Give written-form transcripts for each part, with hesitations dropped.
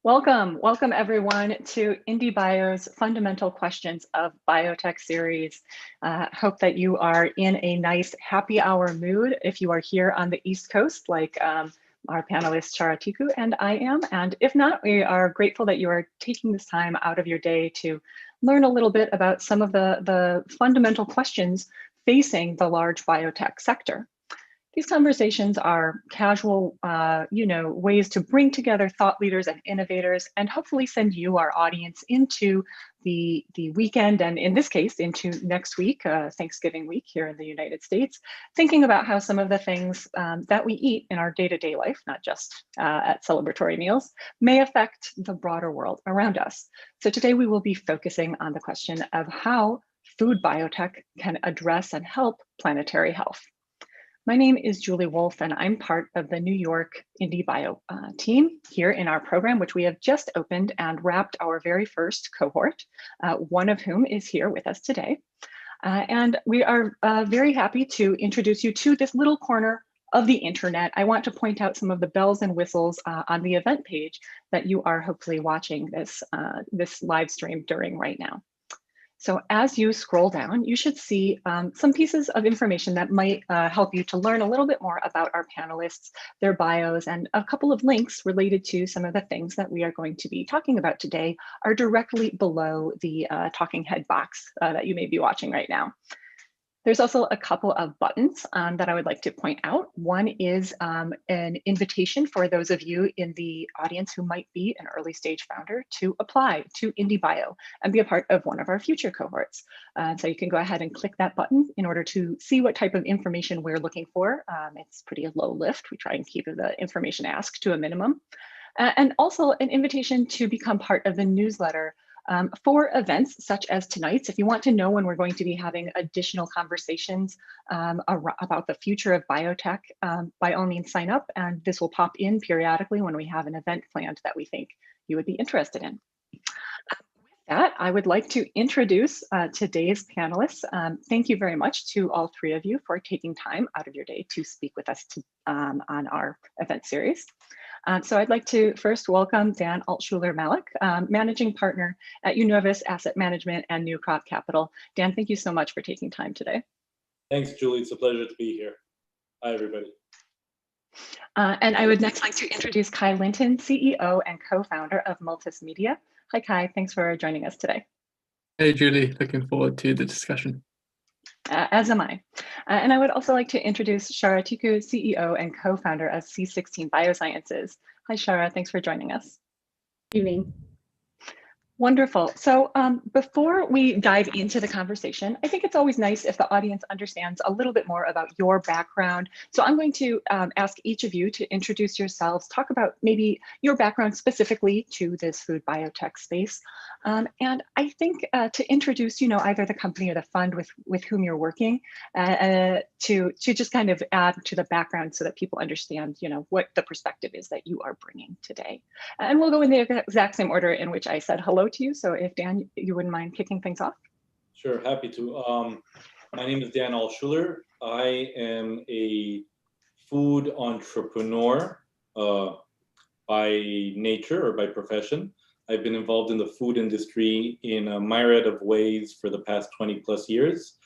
Welcome everyone to IndieBio's Fundamental Questions of Biotech series. Hope that you are in a nice happy hour mood if you are here on the East Coast, like our panelist Charatiku and I am. And if not, we are grateful that you are taking this time out of your day to learn a little bit about some of the fundamental questions facing the large biotech sector. These conversations are casual, ways to bring together thought leaders and innovators and hopefully send you, our audience, into the weekend, and in this case, into next week, Thanksgiving week here in the United States, thinking about how some of the things that we eat in our day-to-day life, not just at celebratory meals, may affect the broader world around us. So today we will be focusing on the question of how food biotech can address and help planetary health. My name is Julie Wolf, and I'm part of the New York IndieBio team here in our program, which we have just opened and wrapped our very first cohort, one of whom is here with us today. And we are very happy to introduce you to this little corner of the internet. I want to point out some of the bells and whistles on the event page that you are hopefully watching this live stream during right now. So as you scroll down, you should see some pieces of information that might help you to learn a little bit more about our panelists, their bios, and a couple of links related to some of the things that we are going to be talking about today are directly below the talking head box that you may be watching right now. There's also a couple of buttons that I would like to point out. One is an invitation for those of you in the audience who might be an early stage founder to apply to IndieBio and be a part of one of our future cohorts. So you can go ahead and click that button in order to see what type of information we're looking for. It's pretty low lift. We try and keep the information asked to a minimum. And also an invitation to become part of the newsletter for events such as tonight's. If you want to know when we're going to be having additional conversations about the future of biotech, by all means sign up, and this will pop in periodically when we have an event planned that we think you would be interested in. With that, I would like to introduce today's panelists. Thank you very much to all three of you for taking time out of your day to speak with us on our event series. So I'd like to first welcome Dan Schuler-Malik, Managing Partner at Unovis Asset Management and New Crop Capital. Dan, thank you so much for taking time today. Thanks, Julie. It's a pleasure to be here. Hi, everybody. And I would next like to introduce Kai Linton, CEO and co-founder of Multis Media. Hi, Kai. Thanks for joining us today. Hey, Julie. Looking forward to the discussion. As am I. And I would also like to introduce Shara Tiku, CEO and co-founder of C16 Biosciences. Hi, Shara. Thanks for joining us. Good evening. Wonderful. So before we dive into the conversation, I think it's always nice if the audience understands a little bit more about your background. So I'm going to ask each of you to introduce yourselves, talk about maybe your background specifically to this food biotech space. And I think to introduce, either the company or the fund with whom you're working, to just kind of add to the background so that people understand, what the perspective is that you are bringing today. And we'll go in the exact same order in which I said hello to you. So if Dan, you wouldn't mind kicking things off. Sure, happy to. My name is Dan Schuler. I am a food entrepreneur by nature or by profession. I've been involved in the food industry in a myriad of ways for the past 20 plus years.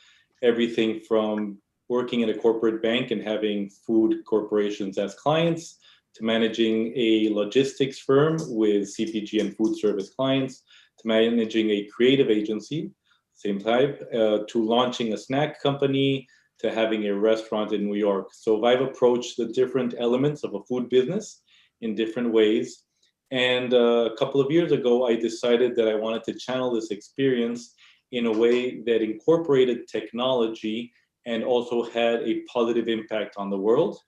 Everything from working in a corporate bank and having food corporations as clients, to managing a logistics firm with CPG and food service clients, to managing a creative agency, same type, to launching a snack company, to having a restaurant in New York. So I've approached the different elements of a food business in different ways. And a couple of years ago, I decided that I wanted to channel this experience in a way that incorporated technology and also had a positive impact on the world.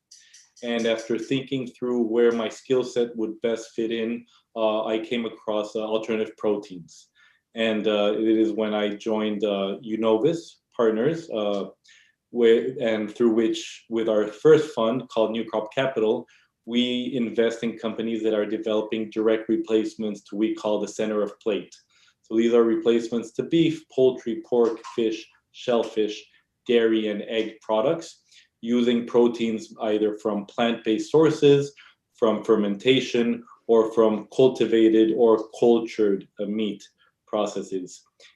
And after thinking through where my skill set would best fit in, I came across alternative proteins. And it is when I joined Unovis Partners, through which, with our first fund called New Crop Capital, we invest in companies that are developing direct replacements to what we call the center of plate. So these are replacements to beef, poultry, pork, fish, shellfish, dairy, and egg products, using proteins either from plant-based sources, from fermentation, or from cultivated or cultured meat processes.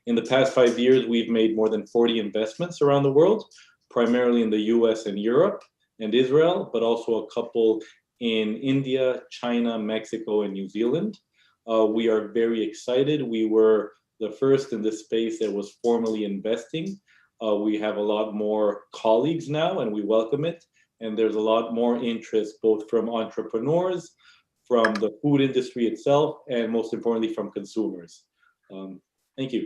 In the past 5 years, we've made more than 40 investments around the world, primarily in the US and Europe and Israel, but also a couple in India, China, Mexico, and New Zealand. We are very excited. We were the first in this space that was formally investing. We have a lot more colleagues now, and we welcome it. And there's a lot more interest, both from entrepreneurs, from the food industry itself, and most importantly, from consumers. Thank you.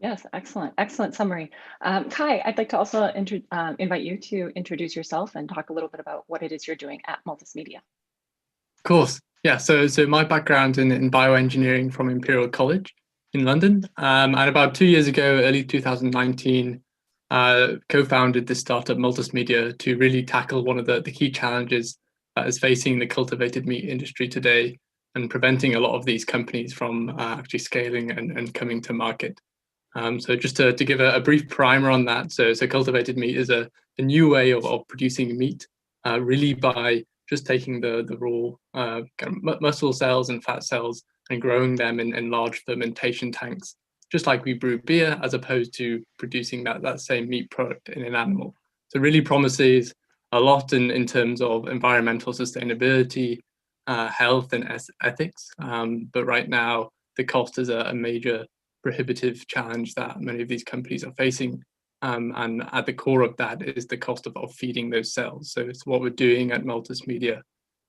Yes, excellent summary. Kai, I'd like to also invite you to introduce yourself and talk a little bit about what it is you're doing at Multis Media. Of course. Yeah, so my background in bioengineering from Imperial College in London. And about 2 years ago, early 2019, co-founded this startup, Multis Media, to really tackle one of the key challenges that is facing the cultivated meat industry today and preventing a lot of these companies from actually scaling and coming to market. So just to give a brief primer on that, so cultivated meat is a new way of producing meat, really by just taking the raw kind of muscle cells and fat cells and growing them in large fermentation tanks, just like we brew beer, as opposed to producing that same meat product in an animal. So really promises a lot in terms of environmental sustainability, health and ethics. But right now, the cost is a major prohibitive challenge that many of these companies are facing. And at the core of that is the cost of feeding those cells. So it's what we're doing at Multis Media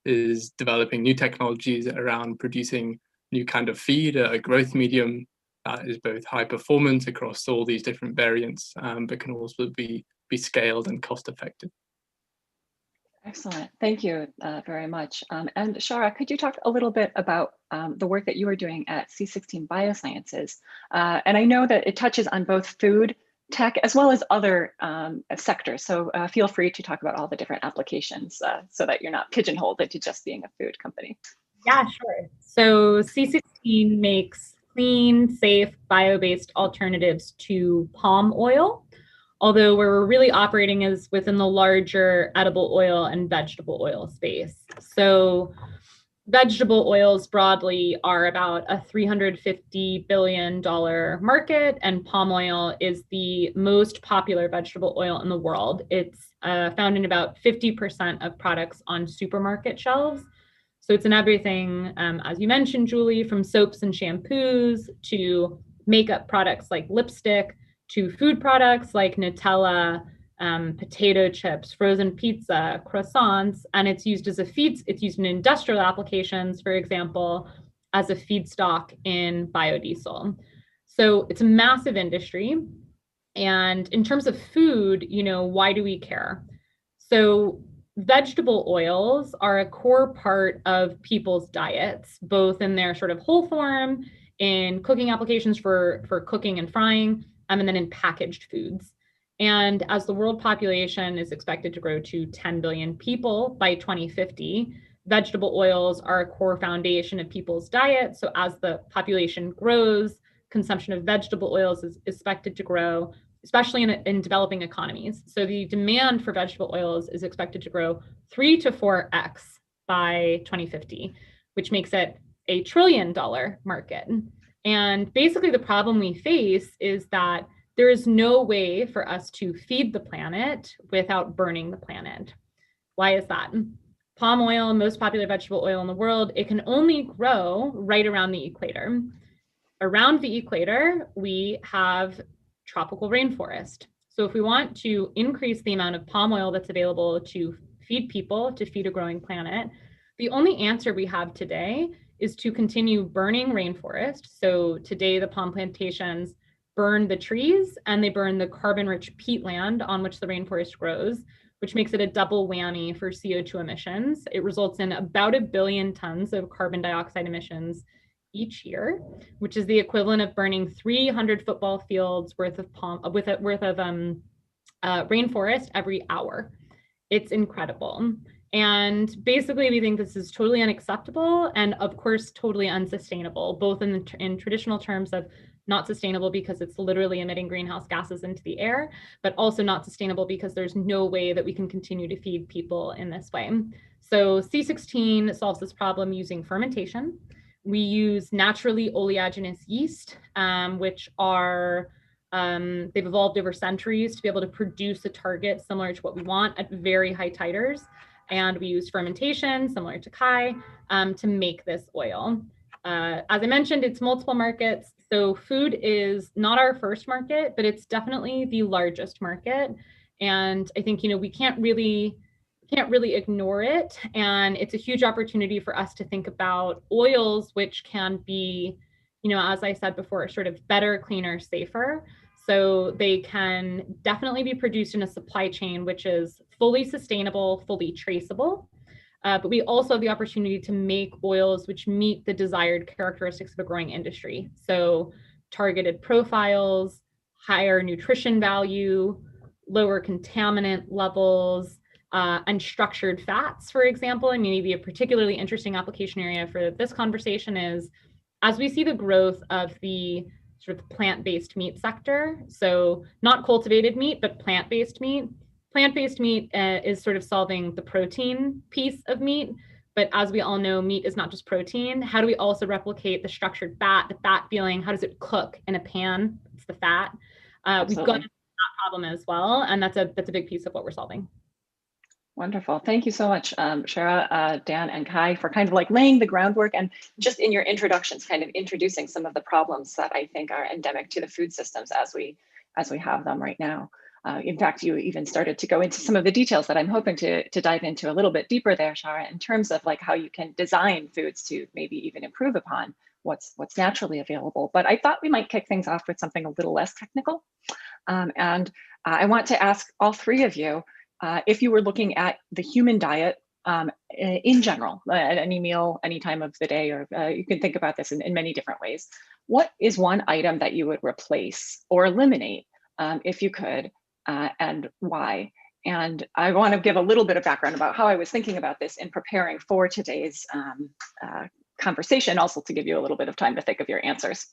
is developing new technologies around producing new kind of feed, a growth medium that is both high performance across all these different variants, but can also be scaled and cost effective. Excellent. Thank you very much. And Shara, could you talk a little bit about the work that you are doing at C16 Biosciences? And I know that it touches on both food, tech, as well as other sectors. So feel free to talk about all the different applications so that you're not pigeonholed into just being a food company. Yeah, sure. So C16 makes clean, safe, bio-based alternatives to palm oil, although where we're really operating is within the larger edible oil and vegetable oil space. So vegetable oils broadly are about a $350 billion market, and palm oil is the most popular vegetable oil in the world. It's found in about 50% of products on supermarket shelves. So it's in everything, as you mentioned, Julie, from soaps and shampoos to makeup products like lipstick, to food products like Nutella, potato chips, frozen pizza, croissants, and it's used as a feed. It's used in industrial applications, for example, as a feedstock in biodiesel. So it's a massive industry. And in terms of food, why do we care? So vegetable oils are a core part of people's diets, both in their sort of whole form, in cooking applications for cooking and frying, and then in packaged foods. And as the world population is expected to grow to 10 billion people by 2050, vegetable oils are a core foundation of people's diet. So as the population grows, consumption of vegetable oils is expected to grow, especially in developing economies. So the demand for vegetable oils is expected to grow 3 to 4x by 2050, which makes it a $1 trillion market. And basically the problem we face is that there is no way for us to feed the planet without burning the planet. Why is that? Palm oil, most popular vegetable oil in the world, it can only grow right around the equator. Around the equator, we have tropical rainforest. So if we want to increase the amount of palm oil that's available to feed people, to feed a growing planet, the only answer we have today is to continue burning rainforest. So today the palm plantations burn the trees and they burn the carbon-rich peatland on which the rainforest grows, which makes it a double whammy for CO2 emissions. It results in about 1 billion tons of carbon dioxide emissions each year, which is the equivalent of burning 300 football fields worth of rainforest every hour. It's incredible. And basically, we think this is totally unacceptable and, of course, totally unsustainable, both in traditional terms of Not sustainable because it's literally emitting greenhouse gases into the air, but also not sustainable because there's no way that we can continue to feed people in this way. So C16 solves this problem using fermentation. We use naturally oleaginous yeast, which are, they've evolved over centuries to be able to produce a target similar to what we want at very high titers. And we use fermentation, similar to Kai, to make this oil. As I mentioned, it's multiple markets. So food is not our first market, but it's definitely the largest market. And I think, we can't really ignore it. And it's a huge opportunity for us to think about oils, which can be, as I said before, sort of better, cleaner, safer. So they can definitely be produced in a supply chain, which is fully sustainable, fully traceable. But we also have the opportunity to make oils which meet the desired characteristics of a growing industry. So targeted profiles, higher nutrition value, lower contaminant levels, unstructured fats, for example. I mean, maybe a particularly interesting application area for this conversation is, as we see the growth of the sort of plant-based meat sector, so not cultivated meat, but plant-based meat. Plant-based meat is sort of solving the protein piece of meat, but as we all know, meat is not just protein. How do we also replicate the structured fat, the fat feeling? How does it cook in a pan? It's the fat. We've got that problem as well, and that's a big piece of what we're solving. Wonderful. Thank you so much, Shara, Dan, and Kai, for kind of like laying the groundwork and just in your introductions, kind of introducing some of the problems that I think are endemic to the food systems as we have them right now. In fact, you even started to go into some of the details that I'm hoping to dive into a little bit deeper there, Shara, in terms of like how you can design foods to maybe even improve upon what's naturally available. But I thought we might kick things off with something a little less technical. And I want to ask all three of you, if you were looking at the human diet in general, at any meal, any time of the day, or you can think about this in many different ways, what is one item that you would replace or eliminate if you could, and why? And I want to give a little bit of background about how I was thinking about this in preparing for today's conversation, also to give you a little bit of time to think of your answers.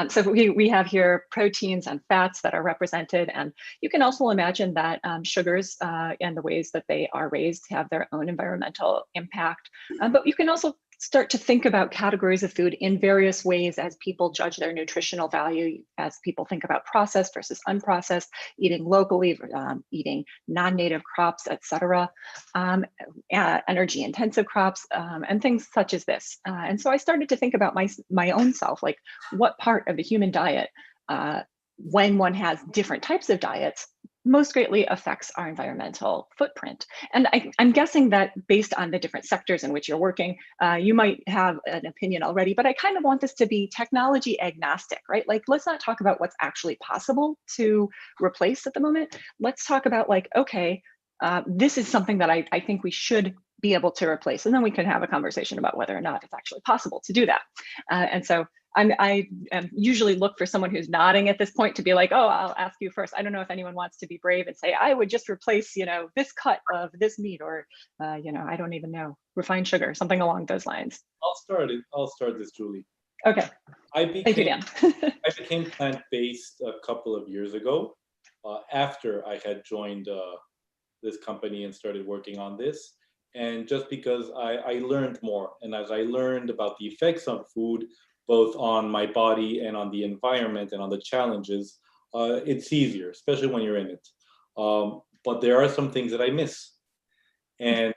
So we have here proteins and fats that are represented, and you can also imagine that sugars and the ways that they are raised have their own environmental impact. But you can also start to think about categories of food in various ways as people judge their nutritional value, as people think about processed versus unprocessed, eating locally, eating non-native crops, et cetera, energy intensive crops, and things such as this. And so I started to think about my own self, like what part of the human diet, when one has different types of diets, most greatly affects our environmental footprint. And I'm guessing that based on the different sectors in which you're working, you might have an opinion already, but I kind of want this to be technology agnostic, right? Like, let's not talk about what's actually possible to replace at the moment. Let's talk about like, okay, this is something that I think we should be able to replace. And then we can have a conversation about whether or not it's actually possible to do that. And so I usually look for someone who's nodding at this point to be like, oh, I'll ask you first. I don't know if anyone wants to be brave and say, I would just replace, this cut of this meat, or, I don't even know, refined sugar, something along those lines. I'll start this, Julie. Okay. Thank you, Dan. I became plant-based a couple of years ago, after I had joined this company and started working on this. And just because I learned more, and as I learned about the effects on food, both on my body and on the environment and on the challenges, it's easier, especially when you're in it. But there are some things that I miss. And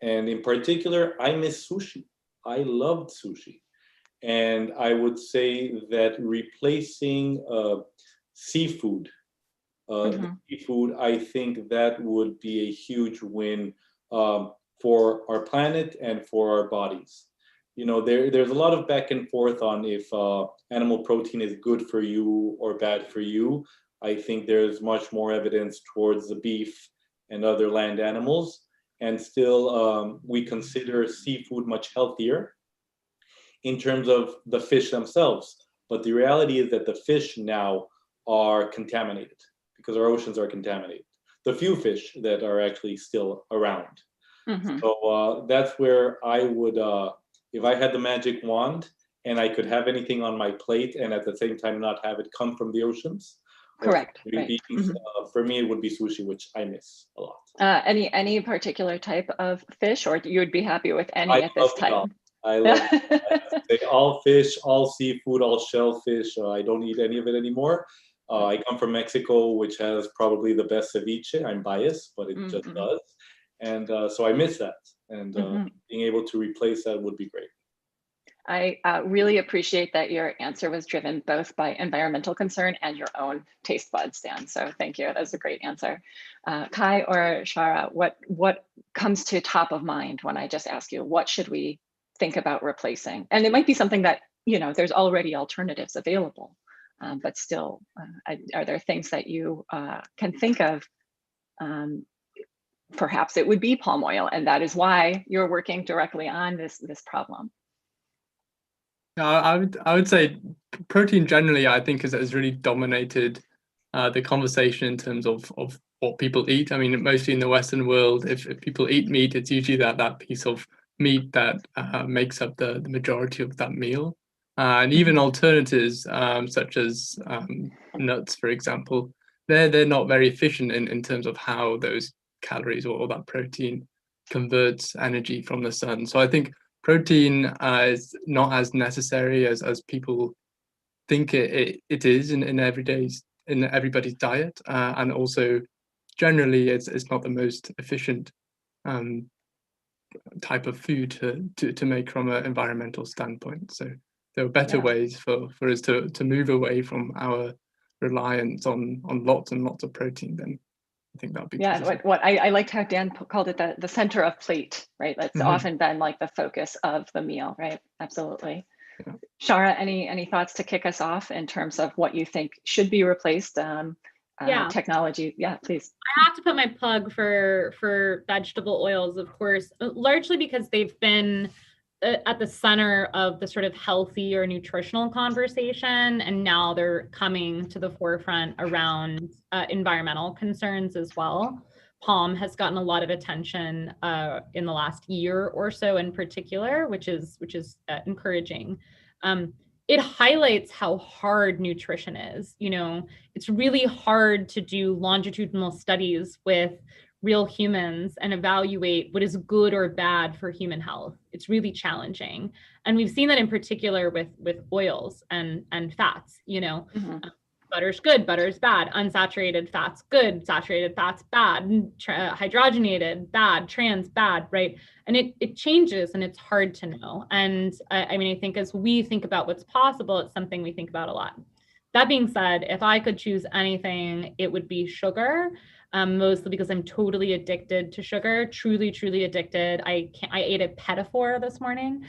in particular, I miss sushi. I loved sushi. And I would say that replacing seafood, I think that would be a huge win for our planet and for our bodies. There's a lot of back and forth on if animal protein is good for you or bad for you. I think there's much more evidence towards the beef and other land animals. And still, we consider seafood much healthier in terms of the fish themselves. But the reality is that the fish now are contaminated because our oceans are contaminated. The few fish that are actually still around. So that's where I would, if I had the magic wand and I could have anything on my plate and at the same time not have it come from the oceans. Correct. Right. Beings, for me, it would be sushi, which I miss a lot. Any particular type of fish, or you would be happy with any I at this love it all. time? I love it. I have to say, all fish, all seafood, all shellfish. I don't eat any of it anymore. I come from Mexico, which has probably the best ceviche. I'm biased, but it just does. And so I miss that. And being able to replace that would be great. I really appreciate that your answer was driven both by environmental concern and your own taste buds, Dan. So thank you. That was a great answer. Kai or Shara, what comes to top of mind when I just ask you, what should we think about replacing? And it might be something that, you know, there's already alternatives available, but still, are there things that you can think of? Perhaps it would be palm oil, and that is why you're working directly on this problem. I would say protein generally, I think, has really dominated the conversation in terms of what people eat. I mean, mostly in the Western world, if people eat meat, it's usually that piece of meat that makes up the majority of that meal. And even alternatives such as nuts, for example, they're not very efficient in terms of how those calories or that protein converts energy from the sun. So I think protein is not as necessary as people think it is in everybody's diet, and also generally it's not the most efficient type of food to make from an environmental standpoint. So there are better ways for us to move away from our reliance on lots and lots of protein. Then I think that would be what I liked how Dan called it the center of plate, right? That's often been like the focus of the meal, right? Absolutely. Yeah. Shara, any thoughts to kick us off in terms of what you think should be replaced? Technology, please. I have to put my plug for vegetable oils, of course, largely because they've been at the center of the sort of healthy or nutritional conversation, and now they're coming to the forefront around environmental concerns as well. Palm has gotten a lot of attention in the last year or so in particular, which is encouraging. It highlights how hard nutrition is. You know, it's really hard to do longitudinal studies with real humans and evaluate what is good or bad for human health. It's really challenging. And we've seen that in particular with oils and fats, you know. Butter's good, butter's bad, unsaturated fats good, saturated fats bad, hydrogenated bad, trans bad, right? And it changes and it's hard to know. And I mean, I think as we think about what's possible, it's something we think about a lot. That being said, if I could choose anything, it would be sugar, mostly because I'm totally addicted to sugar, truly addicted. I ate a pedophore this morning.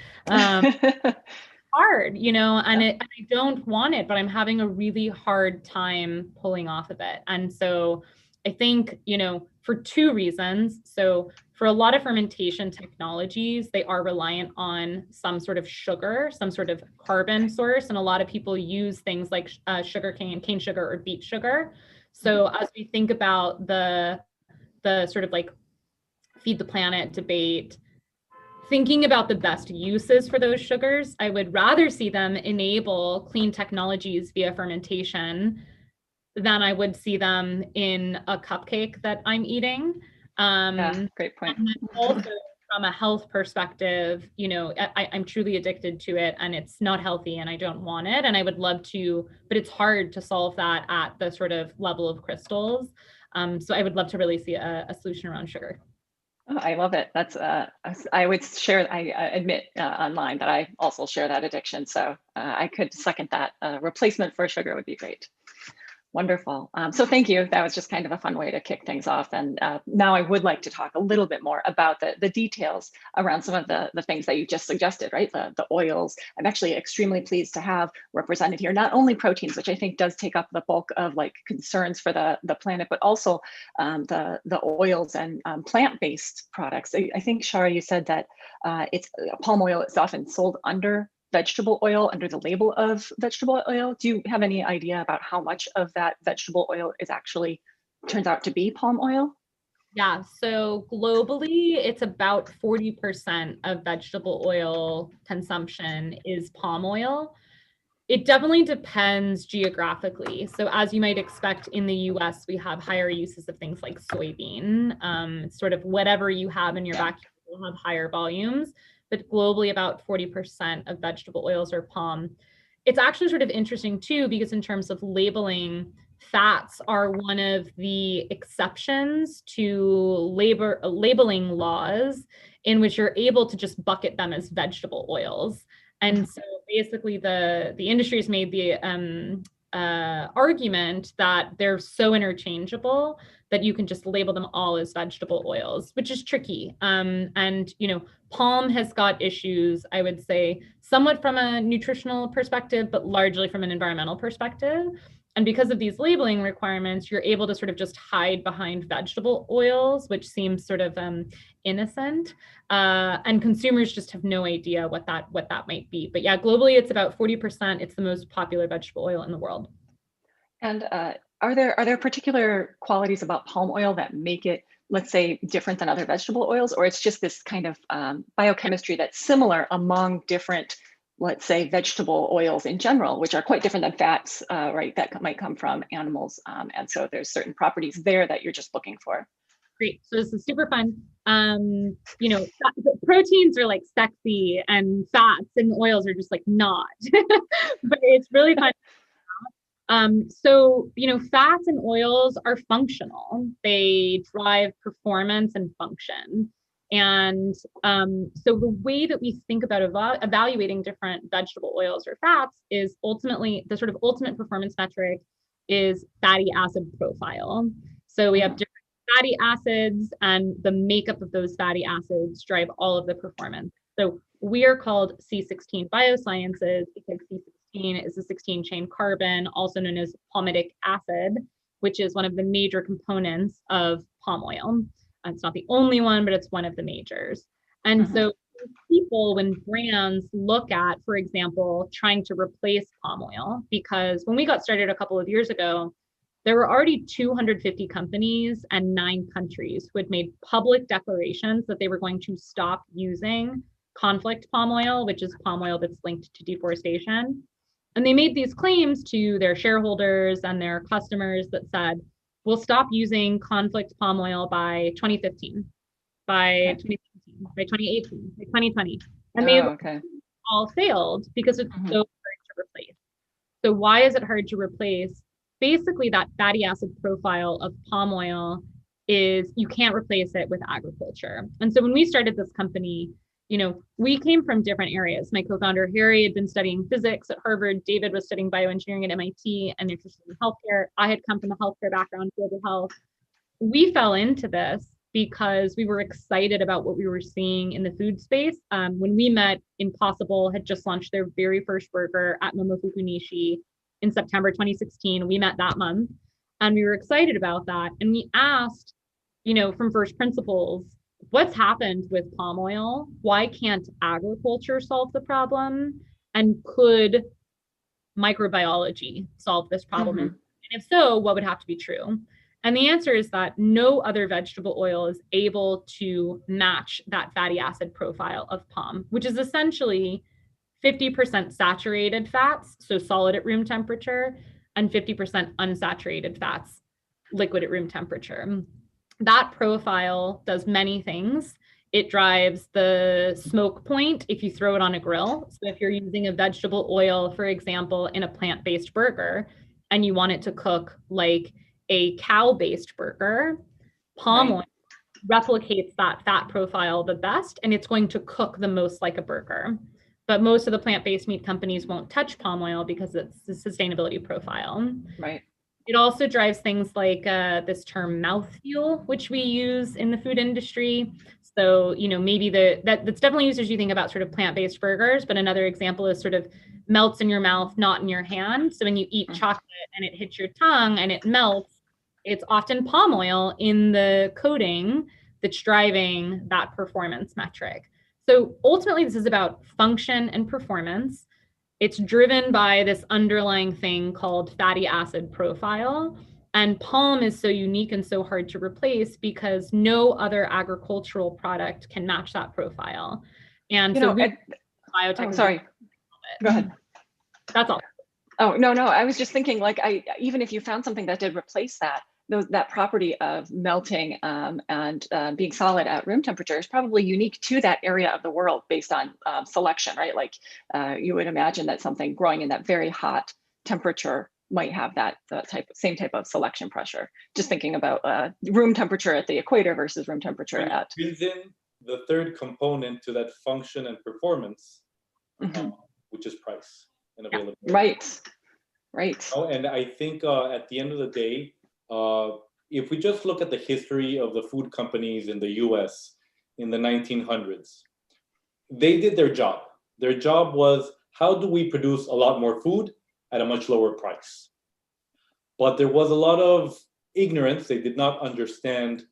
Hard, you know, and I don't want it, but I'm having a really hard time pulling off of it. And so I think, you know, for two reasons. So for a lot of fermentation technologies, they are reliant on some sort of sugar, some sort of carbon source. And a lot of people use things like cane sugar or beet sugar. So as we think about the sort of like feed the planet debate, thinking about the best uses for those sugars, I would rather see them enable clean technologies via fermentation than I would see them in a cupcake that I'm eating. Great point. And then also from a health perspective, you know, I'm truly addicted to it and it's not healthy and I don't want it. And I would love to, but it's hard to solve that at the sort of level of crystals. So I would love to really see a solution around sugar. Oh, I love it. That's I would share. I admit online that I also share that addiction. So I could second that. Replacement for sugar would be great. Wonderful. So thank you. That was just kind of a fun way to kick things off. And now I would like to talk a little bit more about the details around some of the things that you just suggested, right? The oils. I'm actually extremely pleased to have represented here, not only proteins, which I think does take up the bulk of like concerns for the planet, but also the oils and plant-based products. I think, Shara, you said that it's palm oil is often sold under vegetable oil, under the label of vegetable oil. Do you have any idea about how much of that vegetable oil is actually turns out to be palm oil? Yeah, so globally, it's about 40% of vegetable oil consumption is palm oil. It definitely depends geographically. So as you might expect in the US, we have higher uses of things like soybean. Sort of whatever you have in your backyard will have higher volumes, but globally about 40% of vegetable oils are palm. It's actually sort of interesting too, because in terms of labeling, fats are one of the exceptions to labeling laws in which you're able to just bucket them as vegetable oils. And so basically the industry has made the argument that they're so interchangeable that you can just label them all as vegetable oils, which is tricky. And, you know, palm has got issues, I would say, somewhat from a nutritional perspective, but largely from an environmental perspective. And because of these labeling requirements, you're able to sort of just hide behind vegetable oils, which seems sort of innocent. And consumers just have no idea what that might be. But yeah, globally, it's about 40%. It's the most popular vegetable oil in the world. And are there particular qualities about palm oil that make it, let's say, different than other vegetable oils, or it's just this kind of biochemistry that's similar among different, let's say, vegetable oils in general, which are quite different than fats, right, that might come from animals. And so there's certain properties there that you're just looking for. Great. So this is super fun. You know, proteins are like sexy and fats and oils are just like not, but it's really fun. So, you know, fats and oils are functional. They drive performance and function. And so the way that we think about evaluating different vegetable oils or fats is ultimately the sort of ultimate performance metric is fatty acid profile. So we have different fatty acids, and the makeup of those fatty acids drive all of the performance. So we are called C16 biosciences because C16 is a 16-chain carbon, also known as palmitic acid, which is one of the major components of palm oil. It's not the only one, but it's one of the majors. And so people, when brands look at, for example, trying to replace palm oil, because when we got started a couple of years ago, there were already 250 companies and 9 countries who had made public declarations that they were going to stop using conflict palm oil, which is palm oil that's linked to deforestation. And they made these claims to their shareholders and their customers that said, we'll stop using conflict palm oil by 2015, by 2017, by 2018, by 2020. And they all failed because it's so hard to replace. So why is it hard to replace? Basically, that fatty acid profile of palm oil is you can't replace it with agriculture. And so when we started this company, you know, we came from different areas. My co-founder, Harry, had been studying physics at Harvard. David was studying bioengineering at MIT and nutrition and healthcare. I had come from a healthcare background, global health. We fell into this because we were excited about what we were seeing in the food space. When we met, Impossible had just launched their very first burger at Momofuku Nishi in September 2016. We met that month and we were excited about that. And we asked, you know, from first principles, what's happened with palm oil? Why can't agriculture solve the problem? And could microbiology solve this problem? And if so, what would have to be true? And the answer is that no other vegetable oil is able to match that fatty acid profile of palm, which is essentially 50% saturated fats, so solid at room temperature, and 50% unsaturated fats, liquid at room temperature. That profile does many things. It drives the smoke point if you throw it on a grill. So if you're using a vegetable oil, for example, in a plant-based burger, and you want it to cook like a cow-based burger, palm oil replicates that fat profile the best, and it's going to cook the most like a burger. But most of the plant-based meat companies won't touch palm oil because it's the sustainability profile. Right. It also drives things like this term mouthfeel, which we use in the food industry. So, you know, maybe that's definitely used as you think about sort of plant-based burgers, but another example is sort of melts in your mouth, not in your hand. So when you eat chocolate and it hits your tongue and it melts, it's often palm oil in the coating that's driving that performance metric. So ultimately, this is about function and performance. It's driven by this underlying thing called fatty acid profile. And palm is so unique and so hard to replace because no other agricultural product can match that profile. And so biotech. Oh, sorry. Go ahead. That's all. Oh, no. I was just thinking, like, even if you found something that did replace that property of melting and being solid at room temperature is probably unique to that area of the world based on selection, right? Like you would imagine that something growing in that very hot temperature might have that same type of selection pressure. Just thinking about room temperature at the equator versus room temperature at. Brings in the third component to that function and performance, which is price and availability. Right. Oh, and I think at the end of the day, if we just look at the history of the food companies in the US in the 1900s, they did their job. Their job was, how do we produce a lot more food at a much lower price? But there was a lot of ignorance. They did not understand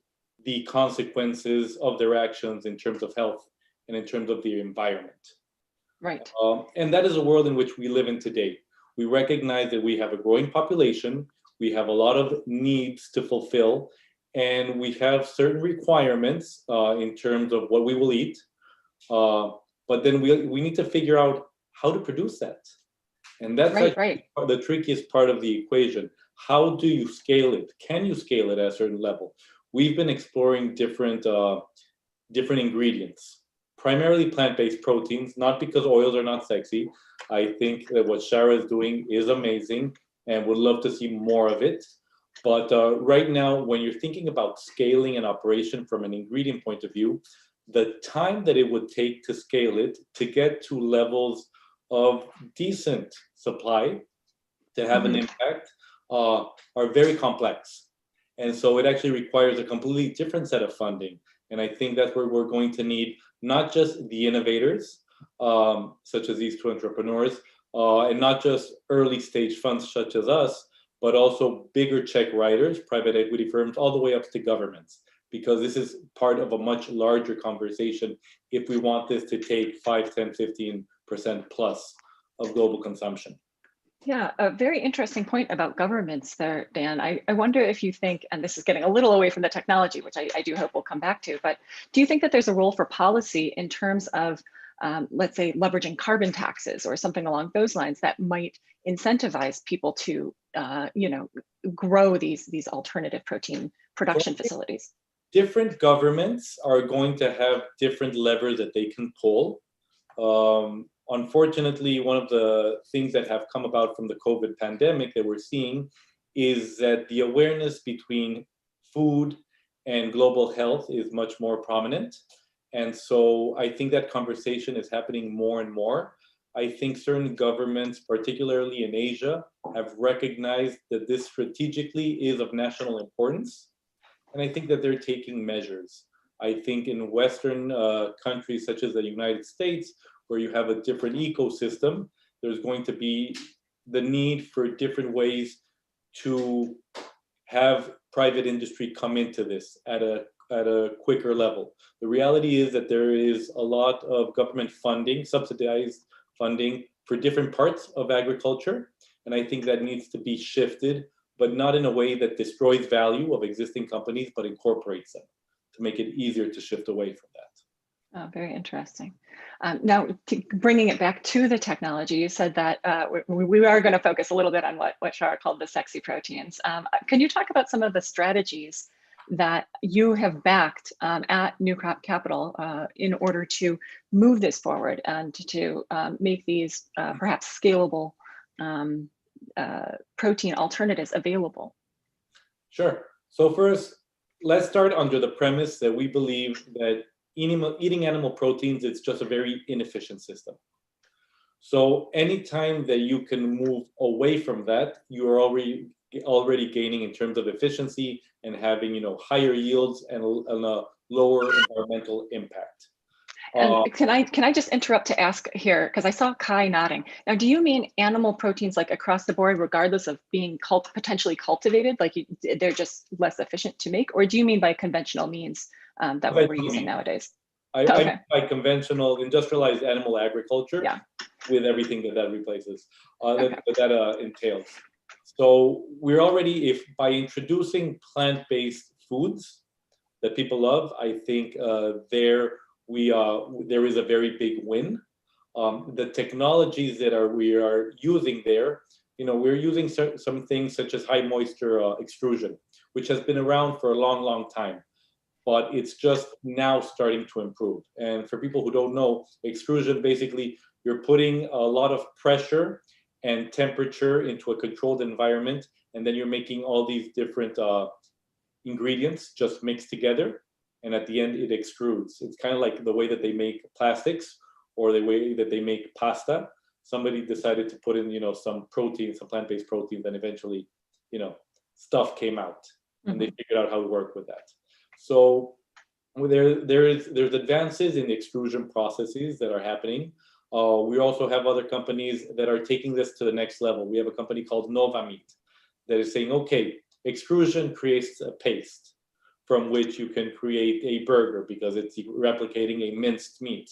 the consequences of their actions in terms of health and in terms of the environment. Right. And that is a world in which we live in today. We recognize that we have a growing population, we have a lot of needs to fulfill, and we have certain requirements in terms of what we will eat. But then we need to figure out how to produce that. And that's the trickiest part of the equation. How do you scale it? Can you scale it at a certain level? We've been exploring different ingredients, primarily plant-based proteins, not because oils are not sexy. I think that what Shara is doing is amazing and would love to see more of it. But right now, when you're thinking about scaling an operation from an ingredient point of view, the time that it would take to scale it, to get to levels of decent supply, to have an impact, are very complex. And so it actually requires a completely different set of funding. And I think that's where we're going to need not just the innovators, such as these two entrepreneurs, and not just early stage funds such as us, but also bigger check writers, private equity firms, all the way up to governments, because this is part of a much larger conversation if we want this to take 5, 10, 15% plus of global consumption. Yeah, a very interesting point about governments there, Dan. I wonder if you think, and this is getting a little away from the technology, which I do hope we'll come back to, but do you think that there's a role for policy in terms of, let's say, leveraging carbon taxes or something along those lines that might incentivize people to, grow these alternative protein production facilities? Different governments are going to have different levers that they can pull. Unfortunately, one of the things that have come about from the COVID pandemic that we're seeing is that the awareness between food and global health is much more prominent. And so I think that conversation is happening more and more. I think certain governments, particularly in Asia, have recognized that this strategically is of national importance. And I think that they're taking measures. I think in Western countries such as the United States, where you have a different ecosystem, there's going to be the need for different ways to have private industry come into this at a quicker level. The reality is that there is a lot of government funding, subsidized funding for different parts of agriculture. And I think that needs to be shifted, but not in a way that destroys value of existing companies, but incorporates them to make it easier to shift away from that. Oh, very interesting. Now, bringing it back to the technology, you said that we are going to focus a little bit on what Shara called the sexy proteins. Can you talk about some of the strategies that you have backed at New Crop Capital in order to move this forward and to make these perhaps scalable protein alternatives available? Sure. So first, let's start under the premise that we believe that eating animal proteins is just a very inefficient system. So anytime that you can move away from that, you are already gaining in terms of efficiency and having higher yields and a lower environmental impact. And can I just interrupt to ask here, because I saw Kai nodding. Now, do you mean animal proteins like across the board, regardless of being potentially cultivated, like they're just less efficient to make, or do you mean by conventional means that we're using nowadays? I by conventional industrialized animal agriculture, with everything that replaces, that entails. So we're already, if by introducing plant-based foods that people love, I think there is a very big win. The technologies that we are using there, we're using some things such as high moisture extrusion, which has been around for a long, long time, but it's just now starting to improve. And for people who don't know, extrusion, basically, you're putting a lot of pressure and temperature into a controlled environment, and then you're making all these different ingredients just mixed together, and at the end it extrudes. It's kind of like the way that they make plastics or the way that they make pasta. Somebody decided to put in, some protein, some plant-based proteins, and eventually, stuff came out, and they figured out how to work with that. So there's advances in the extrusion processes that are happening. We also have other companies that are taking this to the next level. We have a company called Nova Meat that is saying, okay, extrusion creates a paste from which you can create a burger because it's replicating a minced meat.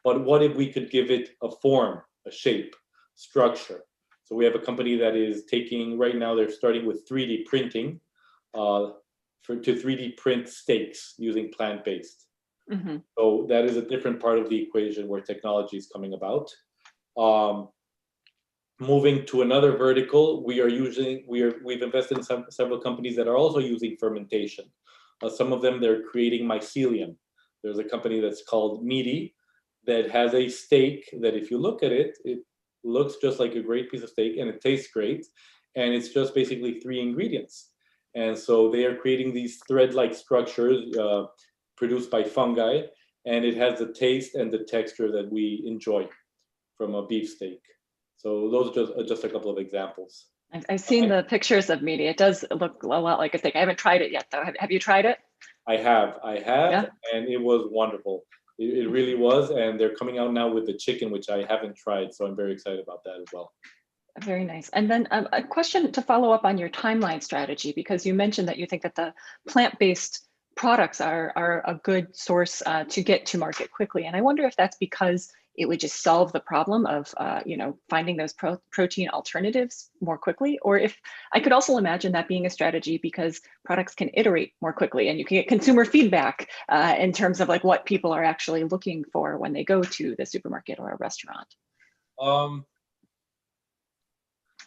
But what if we could give it a form, a shape, structure? So we have a company that is taking, right now they're starting with 3D printing to 3D print steaks using plant-based. So that is a different part of the equation where technology is coming about. Moving to another vertical, we've invested in several companies that are also using fermentation. Some of them, they're creating mycelium. There's a company that's called Meaty that has a steak that if you look at it, it looks just like a great piece of steak and it tastes great. And it's just basically 3 ingredients. And so they are creating these thread-like structures produced by fungi, and it has the taste and the texture that we enjoy from a beef steak. So those are just a couple of examples. I've seen the pictures of Meaty. It does look a lot like a steak. I haven't tried it yet, though. Have you tried it? I have, Yeah. and it was wonderful. It really was, and they're coming out now with the chicken, which I haven't tried, so I'm very excited about that as well. Very nice. And then a question to follow up on your timeline strategy, because you mentioned that you think that the plant-based products are a good source to get to market quickly. And I wonder if that's because it would just solve the problem of finding those protein alternatives more quickly, or if I could also imagine that being a strategy because products can iterate more quickly and you can get consumer feedback in terms of like what people are actually looking for when they go to the supermarket or a restaurant.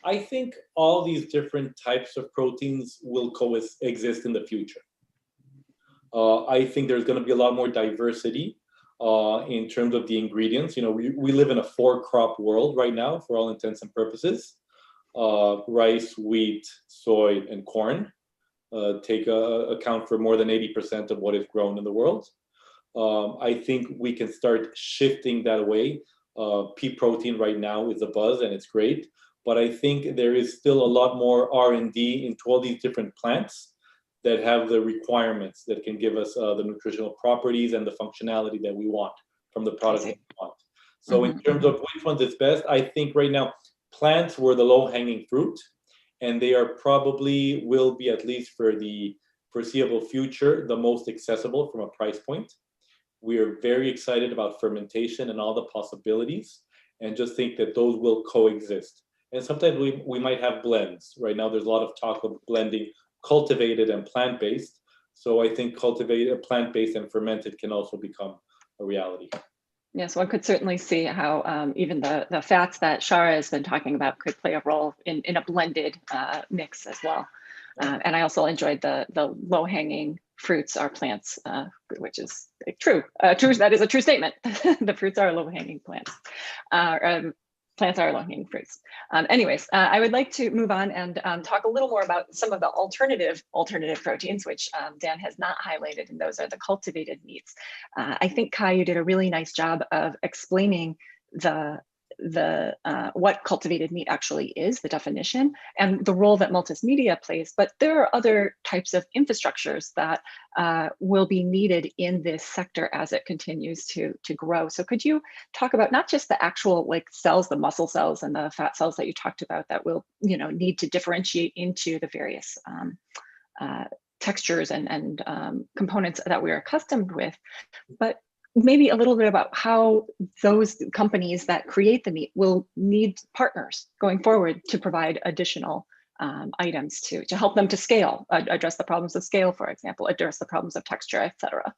I think all these different types of proteins will coexist in the future. I think there's going to be a lot more diversity in terms of the ingredients. We live in a 4-crop world right now for all intents and purposes. Rice, wheat, soy, and corn take account for more than 80% of what is grown in the world. I think we can start shifting that away. Pea protein right now is a buzz and it's great, but I think there is still a lot more R&D into all these different plants that have the requirements that can give us the nutritional properties and the functionality that we want from the product that we want. So in terms of which ones is best, I think right now plants were the low-hanging fruit, and they are probably will be, at least for the foreseeable future, the most accessible from a price point. We are very excited about fermentation and all the possibilities, and just think that those will coexist. And sometimes we might have blends. Right now there's a lot of talk of blending cultivated and plant-based. So I think cultivated, plant-based, and fermented can also become a reality. Yes, one could certainly see how even the fats that Shara has been talking about could play a role in a blended mix as well. And I also enjoyed the low-hanging fruits are plants, which is true. That is a true statement. The fruits are low-hanging plants. Plants are low-hanging fruits. Anyways, I would like to move on and talk a little more about some of the alternative proteins, which Dan has not highlighted, and those are the cultivated meats. I think, Kai, you did a really nice job of explaining what cultivated meat actually is, the definition, and the role that multimedia plays. But there are other types of infrastructures that will be needed in this sector as it continues to grow. So could you talk about not just the actual cells, the muscle cells and the fat cells that you talked about that will need to differentiate into the various textures and components that we're accustomed with, but maybe a little bit about how those companies that create the meat will need partners going forward to provide additional items to help them to scale, address the problems of scale, for example, address the problems of texture, etc.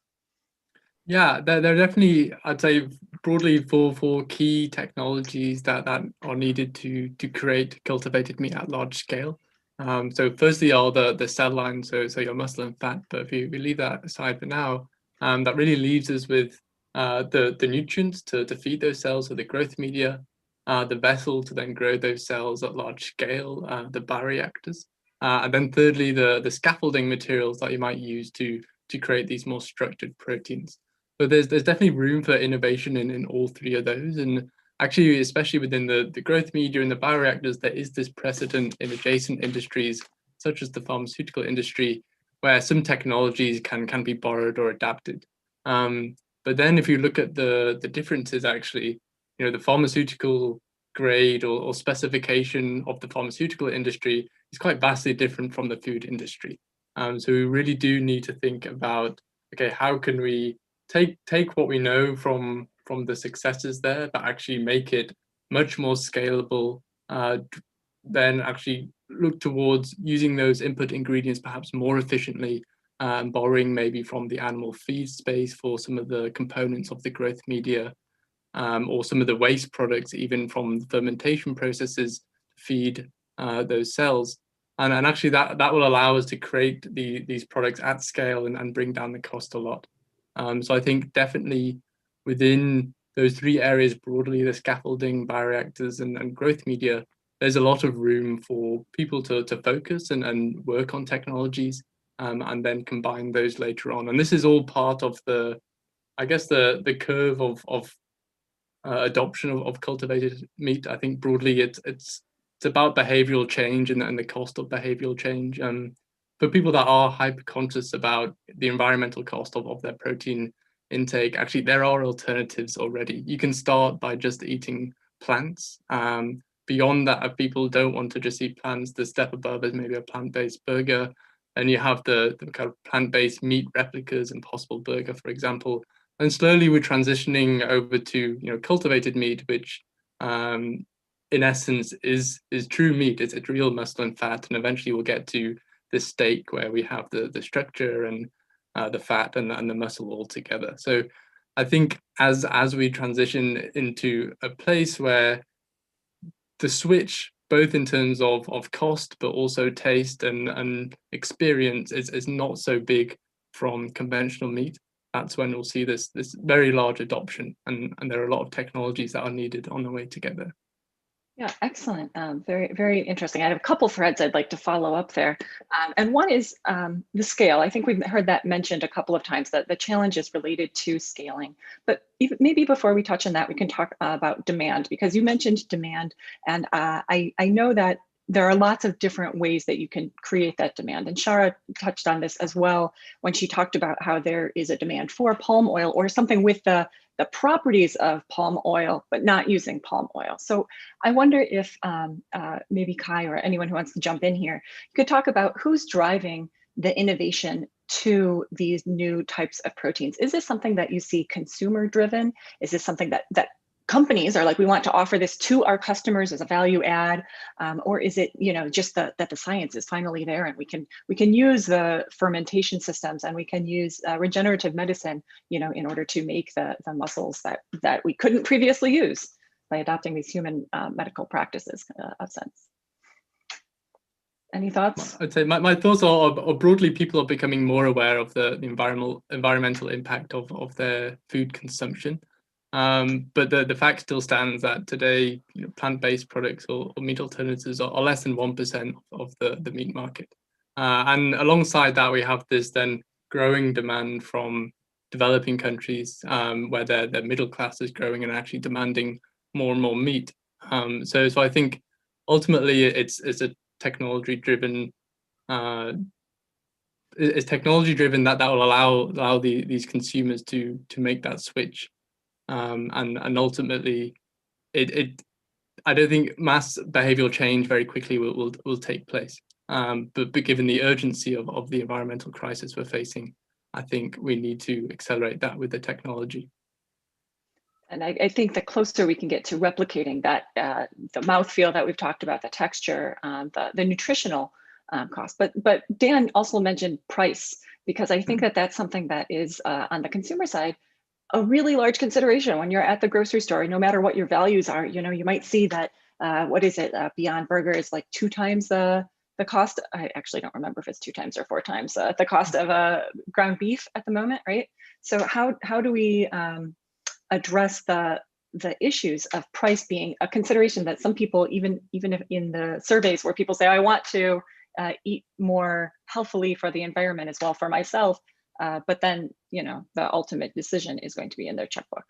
Yeah, there are definitely, I'd say, broadly four key technologies that are needed to create cultivated meat at large scale. So firstly are the cell line, so your muscle and fat. But if we leave that aside for now, that really leaves us with the nutrients to feed those cells, so the growth media, the vessel to then grow those cells at large scale, the bioreactors, and then thirdly the scaffolding materials that you might use to create these more structured proteins. But there's definitely room for innovation in all three of those. And actually, especially within the growth media and the bioreactors, there is this precedent in adjacent industries, such as the pharmaceutical industry, where some technologies can be borrowed or adapted. But then if you look at the differences, actually, the pharmaceutical grade or specification of the pharmaceutical industry is quite vastly different from the food industry. So we really do need to think about, okay, how can we take what we know from the successes there, but actually make it much more scalable, then actually look towards using those input ingredients perhaps more efficiently, and borrowing maybe from the animal feed space for some of the components of the growth media, or some of the waste products, even from fermentation processes, to feed those cells. And actually that will allow us to create these products at scale and bring down the cost a lot. So I think definitely within those three areas broadly, the scaffolding, bioreactors, and growth media, there's a lot of room for people to focus and work on technologies, and then combine those later on. And this is all part of the, I guess, the curve of adoption of cultivated meat. I think broadly it's about behavioral change and the cost of behavioral change. For people that are hyper conscious about the environmental cost of their protein intake, actually there are alternatives already. You can start by just eating plants. Beyond that, if people don't want to just eat plants, the step above is maybe a plant-based burger. And you have the kind of plant-based meat replicas, Impossible Burger, for example. And slowly we're transitioning over to cultivated meat, which in essence is true meat. It's real muscle and fat, and eventually we'll get to this steak where we have the structure and the fat and the muscle all together. So I think as we transition into a place where the switch, both in terms of cost but also taste and experience, is not so big from conventional meat, that's when we'll see this very large adoption, and there are a lot of technologies that are needed on the way to get there. Yeah, excellent. Very, very interesting. I have a couple threads I'd like to follow up there. And one is the scale. I think we've heard that mentioned a couple of times, that the challenge is related to scaling. But maybe before we touch on that, we can talk about demand, because you mentioned demand. And I know that there are lots of different ways that you can create that demand. And Shara touched on this as well when she talked about how there is a demand for palm oil or something with the properties of palm oil, but not using palm oil. So I wonder if maybe Kai or anyone who wants to jump in here could talk about who's driving the innovation to these new types of proteins. Is this something that you see consumer driven? Is this something that companies are like, we want to offer this to our customers as a value add, or is it just that the science is finally there, and we can use the fermentation systems, and we can use regenerative medicine in order to make the muscles that we couldn't previously use by adopting these human medical practices of sense. Any thoughts? I'd say my thoughts are broadly people are becoming more aware of the environmental impact of their food consumption. But the fact still stands that today, plant-based products or meat alternatives are less than 1% of the meat market. And alongside that, we have this then growing demand from developing countries, where their middle class is growing and actually demanding more and more meat. So I think ultimately it's a technology driven. It's technology driven that will allow these consumers to make that switch. And ultimately, I don't think mass behavioral change very quickly will take place. But given the urgency of the environmental crisis we're facing, I think we need to accelerate that with the technology. And I think the closer we can get to replicating that, the mouthfeel that we've talked about, the texture, the nutritional cost. But Dan also mentioned price, because I think that that's something that is on the consumer side, a really large consideration when you're at the grocery store. No matter what your values are, you might see that, what is it, Beyond Burger is like 2 times the cost. I actually don't remember if it's 2 times or 4 times the cost of ground beef at the moment, right? So how do we address the issues of price being a consideration that some people, even if in the surveys where people say, I want to eat more healthfully for the environment as well for myself, but then the ultimate decision is going to be in their checkbook.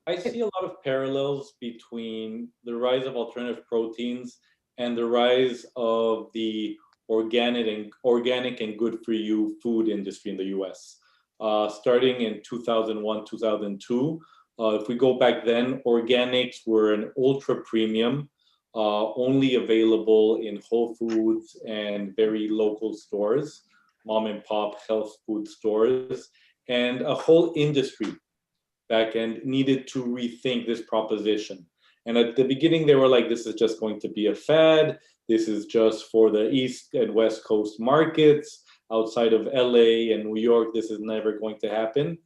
I see a lot of parallels between the rise of alternative proteins and the rise of the organic and good for you food industry in the US. Starting in 2001, 2002, if we go back then, organics were an ultra premium, only available in Whole Foods and very local stores, mom and pop health food stores, and a whole industry back end needed to rethink this proposition. And at the beginning, they were like, this is just going to be a fad. This is just for the East and West Coast markets. Outside of LA and New York, this is never going to happen.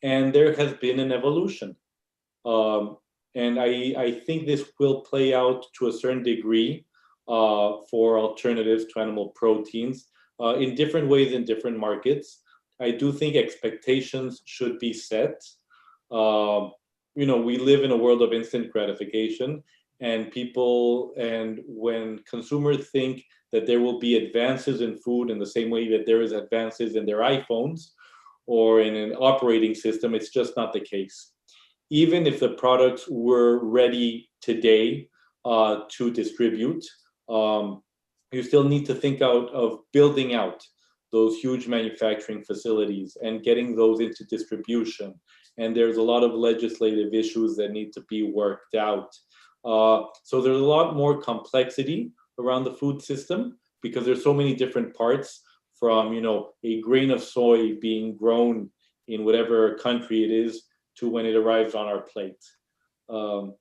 And there has been an evolution. And I think this will play out to a certain degree for alternatives to animal proteins in different ways in different markets. I do think expectations should be set. We live in a world of instant gratification, and when consumers think that there will be advances in food in the same way that there is advances in their iPhones or in an operating system, it's just not the case. Even if the products were ready today to distribute, you still need to think of building out those huge manufacturing facilities and getting those into distribution. And there's a lot of legislative issues that need to be worked out. So there's a lot more complexity around the food system because there's so many different parts, from a grain of soy being grown in whatever country it is to when it arrives on our plate. So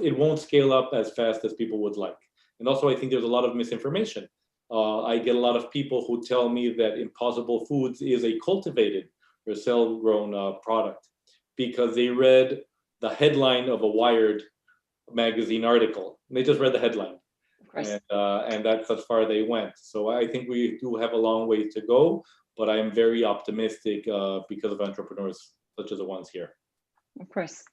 it won't scale up as fast as people would like. And also, I think there's a lot of misinformation. I get a lot of people who tell me that Impossible Foods is a cultivated or cell-grown product because they read the headline of a Wired magazine article. They just read the headline, and that's as far they went. So I think we do have a long way to go, but I'm very optimistic because of entrepreneurs such as the ones here. Of course.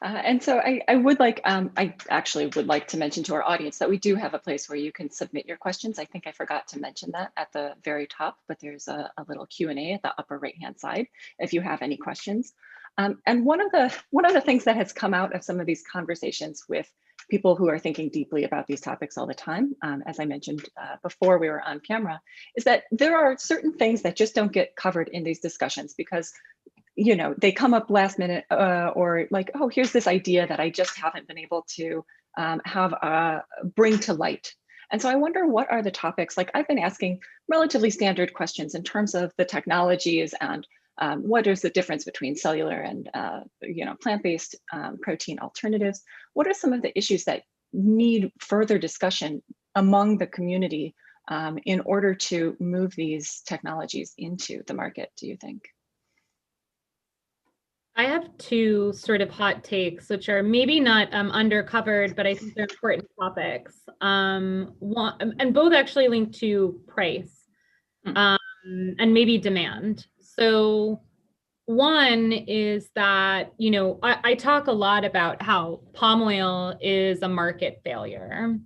And so I would like, I actually would like to mention to our audience that we do have a place where you can submit your questions. I think I forgot to mention that at the very top, but there's a little Q&A at the upper right-hand side if you have any questions. And one of the things that has come out of some of these conversations with people who are thinking deeply about these topics all the time, as I mentioned before we were on camera, is that there are certain things that just don't get covered in these discussions because they come up last minute or like, oh, here's this idea that I just haven't been able to bring to light. And so I wonder, what are the topics? Like, I've been asking relatively standard questions in terms of the technologies and what is the difference between cellular and plant-based protein alternatives? What are some of the issues that need further discussion among the community in order to move these technologies into the market, do you think? I have 2 sort of hot takes, which are maybe not undercovered, but I think they're important topics. One, and both actually link to price and maybe demand. So one is that, I talk a lot about how palm oil is a market failure.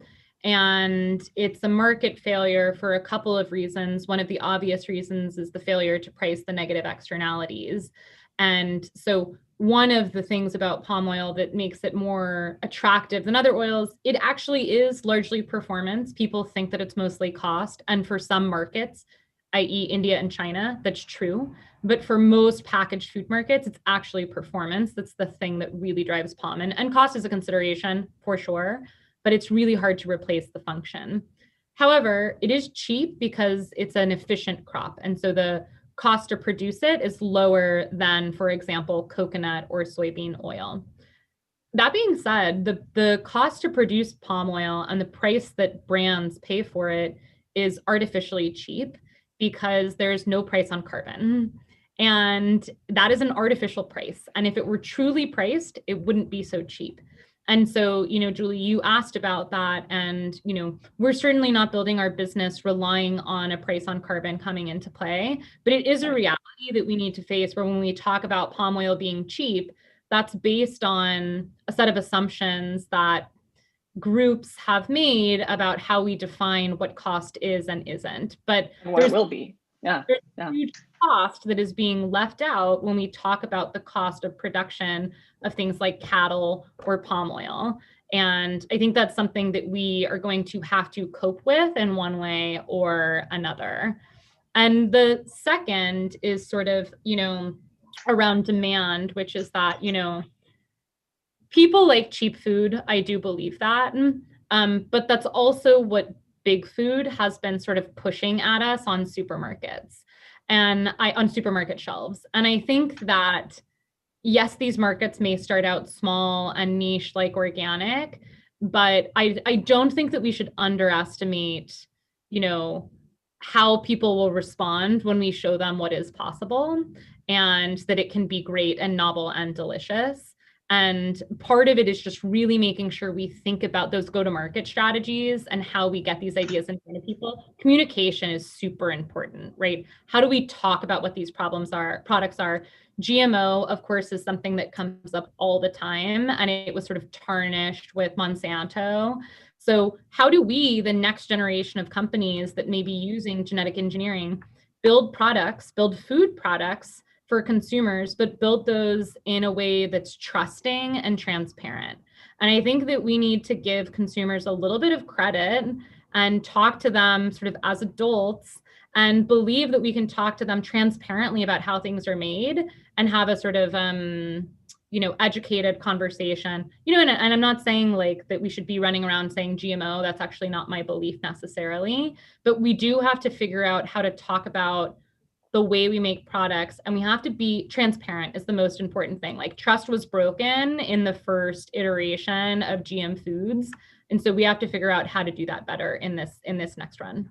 And it's a market failure for a couple of reasons. One of the obvious reasons is the failure to price the negative externalities. And so one of the things about palm oil that makes it more attractive than other oils, it actually is largely performance. People think that it's mostly cost. And for some markets, i.e. India and China, that's true. But for most packaged food markets, it's actually performance. That's the thing that really drives palm. And cost is a consideration for sure, but it's really hard to replace the function. However, it is cheap because it's an efficient crop. And so the cost to produce it is lower than, for example, coconut or soybean oil. That being said, the cost to produce palm oil and the price that brands pay for it is artificially cheap because there's no price on carbon. And that is an artificial price. And if it were truly priced, it wouldn't be so cheap. And so, Julie, you asked about that. And, we're certainly not building our business relying on a price on carbon coming into play. But it is a reality that we need to face where when we talk about palm oil being cheap, that's based on a set of assumptions that groups have made about how we define what cost is and isn't. But what it will be. Yeah. There's a huge cost that is being left out when we talk about the cost of production of things like cattle or palm oil. And I think that's something that we are going to have to cope with in one way or another. And the second is sort of, around demand, which is that, people like cheap food. I do believe that. But that's also what big food has been sort of pushing at us on supermarkets and on supermarket shelves. And I think that, yes, these markets may start out small and niche like organic, but I don't think that we should underestimate, how people will respond when we show them what is possible and that it can be great and novel and delicious. And part of it is just really making sure we think about those go-to-market strategies and how we get these ideas in front of people. Communication is super important, right? How do we talk about what these products are? GMO, of course, is something that comes up all the time, and it was sort of tarnished with Monsanto. So how do we, the next generation of companies that may be using genetic engineering, build food products for consumers, but build those in a way that's trusting and transparent? And I think that we need to give consumers a little bit of credit and talk to them sort of as adults and believe that we can talk to them transparently about how things are made and have a sort of, educated conversation, and I'm not saying like that we should be running around saying GMO. That's actually not my belief necessarily, but we do have to figure out how to talk about the way we make products, and we have to be transparent is the most important thing. Like, trust was broken in the first iteration of GM foods. And so we have to figure out how to do that better in this next run.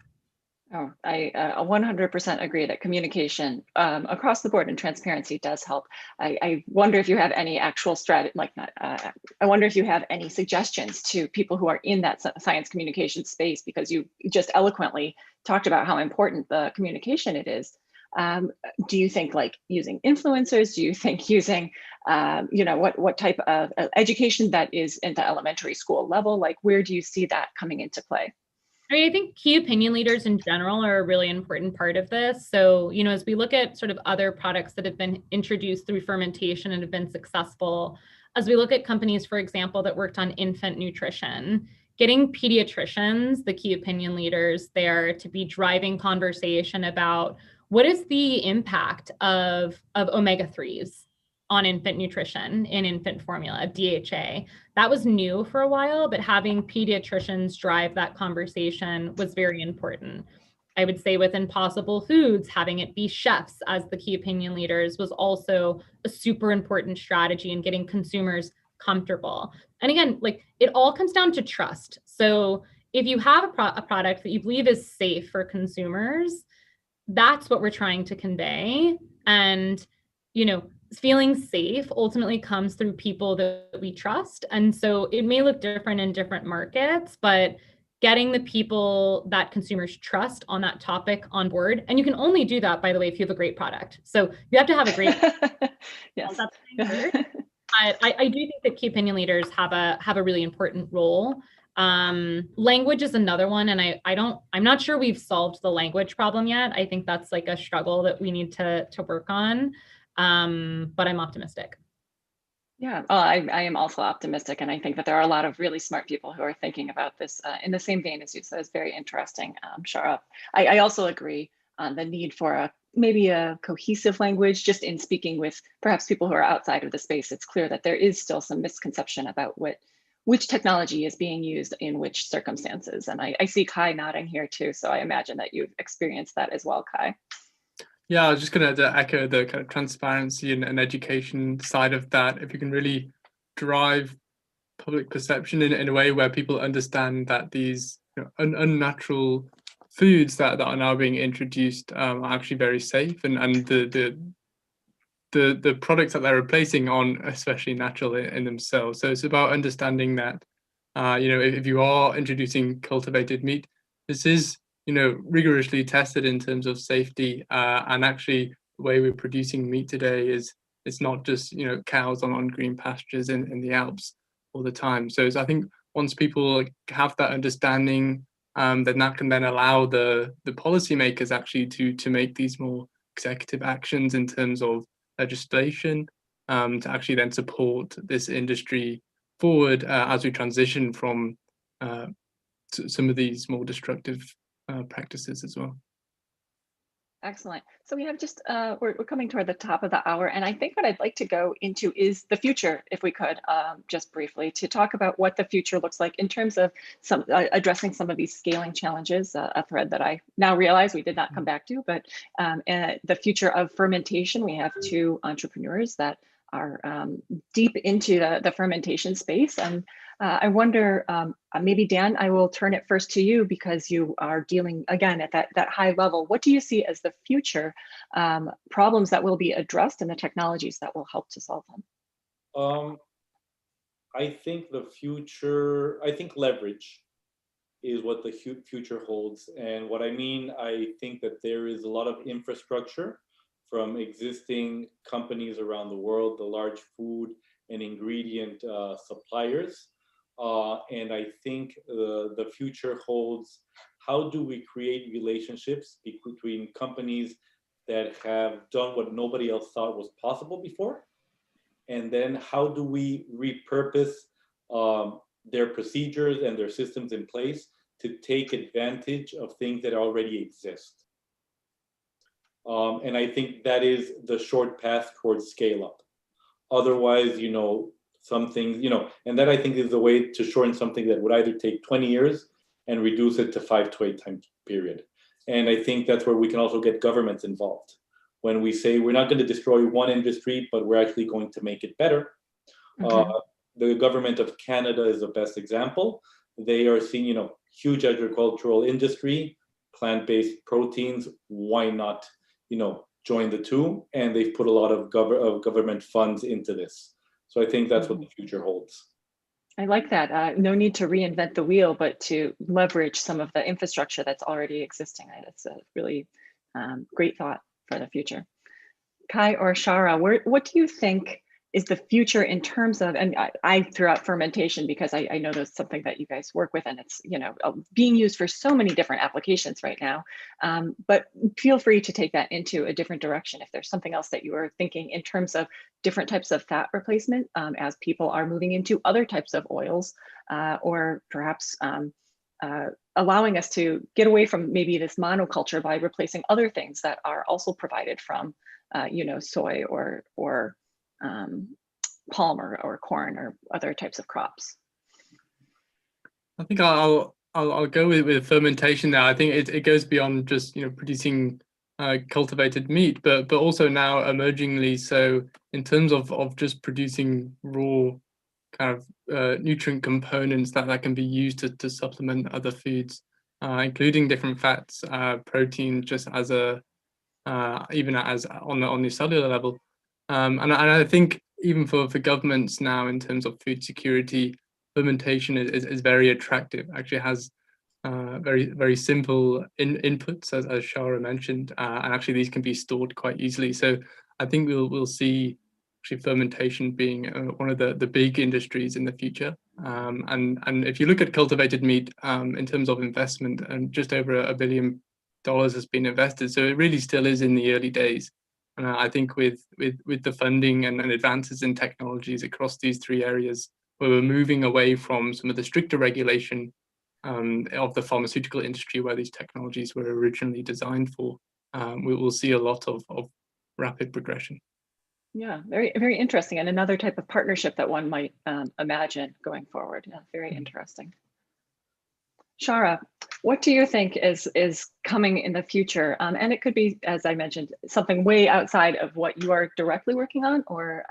Oh, I 100% agree that communication across the board and transparency does help. I wonder if you have any actual strategy, I wonder if you have any suggestions to people who are in that science communication space, because you just eloquently talked about how important the communication it is. Do you think like using influencers? Do you think using, what type of education that is into elementary school level? Like, where do you see that coming into play? I think key opinion leaders in general are a really important part of this. So, as we look at sort of other products that have been introduced through fermentation and have been successful, as we look at companies, for example, that worked on infant nutrition, getting pediatricians, the key opinion leaders there, to be driving conversation about what is the impact of omega-3s on infant nutrition in infant formula, of DHA. That was new for a while, but having pediatricians drive that conversation was very important. I would say with Impossible Foods, having it be chefs as the key opinion leaders was also a super important strategy in getting consumers comfortable. And again, like, it all comes down to trust. So if you have a product that you believe is safe for consumers, that's what we're trying to convey. And, feeling safe ultimately comes through people that we trust. And so it may look different in different markets, but getting the people that consumers trust on that topic on board. And you can only do that, by the way, if you have a great product. So you have to have a great yes. But I do think that key opinion leaders have a really important role. Language is another one. And I'm not sure we've solved the language problem yet. I think that's like a struggle that we need to work on. But I'm optimistic. Yeah, I am also optimistic. And I think that there are a lot of really smart people who are thinking about this in the same vein as you. So it's very interesting, Shara. I also agree on the need for maybe a cohesive language, just in speaking with perhaps people who are outside of the space. It's clear that there is still some misconception about which technology is being used in which circumstances. And I see Kai nodding here too. So I imagine that you've experienced that as well, Kai. Yeah, I was just going to echo the kind of transparency and education side of that. If you can really drive public perception in a way where people understand that these unnatural foods that are now being introduced are actually very safe, and the products that they're replacing aren't especially natural in themselves. So it's about understanding that if you are introducing cultivated meat, this is rigorously tested in terms of safety, and actually the way we're producing meat today is it's not just cows on green pastures in the Alps all the time. So I think once people have that understanding, then that can then allow the policymakers actually to make these more executive actions in terms of legislation, to actually then support this industry forward as we transition from some of these more destructive practices as well. Excellent. So we have just, we're coming toward the top of the hour, and I think what I'd like to go into is the future, if we could, just briefly, to talk about what the future looks like in terms of some addressing some of these scaling challenges, a thread that I now realize we did not come back to, but the future of fermentation. We have two entrepreneurs that are deep into the fermentation space, and I wonder, maybe Dan, I will turn it first to you because you are dealing again at that high level. What do you see as the future problems that will be addressed and the technologies that will help to solve them? I think the future, I think leverage is what the future holds. And what I mean, I think that there is a lot of infrastructure from existing companies around the world, the large food and ingredient suppliers. And I think the future holds, how do we create relationships between companies that have done what nobody else thought was possible before? And then how do we repurpose their procedures and their systems in place to take advantage of things that already exist? And I think that is the short path towards scale up. Otherwise, some things, and that I think is the way to shorten something that would either take 20 years and reduce it to 5 to 8 time period. And I think that's where we can also get governments involved. When we say we're not going to destroy one industry, but we're actually going to make it better. Okay. The government of Canada is the best example. They are seeing, huge agricultural industry, plant-based proteins. Why not, join the two? And they've put a lot of government funds into this. So I think that's what the future holds. I like that. No need to reinvent the wheel, but to leverage some of the infrastructure that's already existing. That's a really great thought for the future. Kai or Shara, what do you think is the future in terms of, and I threw out fermentation because I know that's something that you guys work with, and it's being used for so many different applications right now. But feel free to take that into a different direction if there's something else that you are thinking in terms of different types of fat replacement as people are moving into other types of oils, or perhaps allowing us to get away from maybe this monoculture by replacing other things that are also provided from soy or palm or corn or other types of crops. I think I'll go with fermentation now. I think it goes beyond just producing cultivated meat, but also now emergingly so in terms of just producing raw kind of nutrient components that can be used to supplement other foods, including different fats, protein, just as a even as on the cellular level. And I think even for governments now in terms of food security, fermentation is very attractive. Actually has very, very simple inputs, as Shara mentioned, and actually these can be stored quite easily. So I think we'll see actually fermentation being one of the big industries in the future. And if you look at cultivated meat in terms of investment, and just over $1 billion has been invested, so it really still is in the early days. And I think with the funding and advances in technologies across these three areas, where we're moving away from some of the stricter regulation of the pharmaceutical industry where these technologies were originally designed for, we will see a lot of rapid progression. Yeah, very, very interesting. And another type of partnership that one might imagine going forward. Yeah, very interesting. Shara, what do you think is coming in the future? And it could be, as I mentioned, something way outside of what you are directly working on, or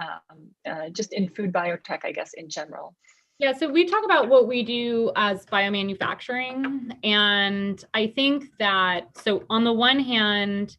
just in food biotech, I guess, in general. Yeah, so we talk about what we do as biomanufacturing. And I think that, so on the one hand,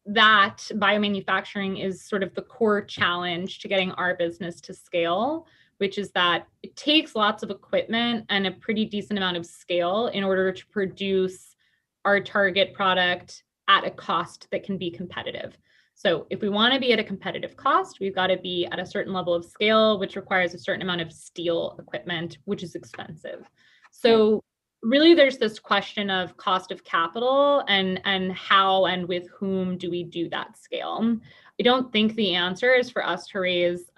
that biomanufacturing is sort of the core challenge to getting our business to scale, which is that it takes lots of equipment and a pretty decent amount of scale in order to produce our target product at a cost that can be competitive. So if we want to be at a competitive cost, we've got to be at a certain level of scale, which requires a certain amount of steel equipment, which is expensive. So really, there's this question of cost of capital and how and with whom do we do that scale. I don't think the answer is for us to raise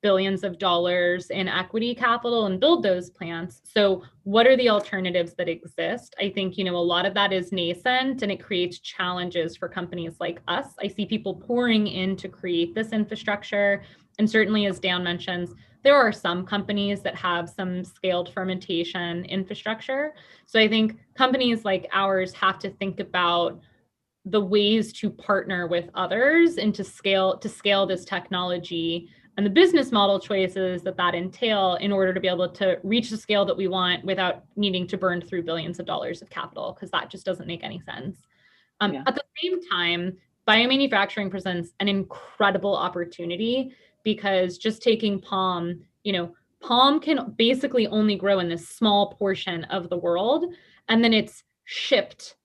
billions of dollars in equity capital and build those plants. So what are the alternatives that exist? I think, a lot of that is nascent and it creates challenges for companies like us. I see people pouring in to create this infrastructure. And certainly, as Dan mentions, there are some companies that have some scaled fermentation infrastructure. So I think companies like ours have to think about the ways to partner with others and to scale this technology and the business model choices that entail in order to be able to reach the scale that we want without needing to burn through billions of dollars of capital, because that just doesn't make any sense. At the same time, biomanufacturing presents an incredible opportunity, because just taking palm, palm can basically only grow in this small portion of the world, and then it's shipped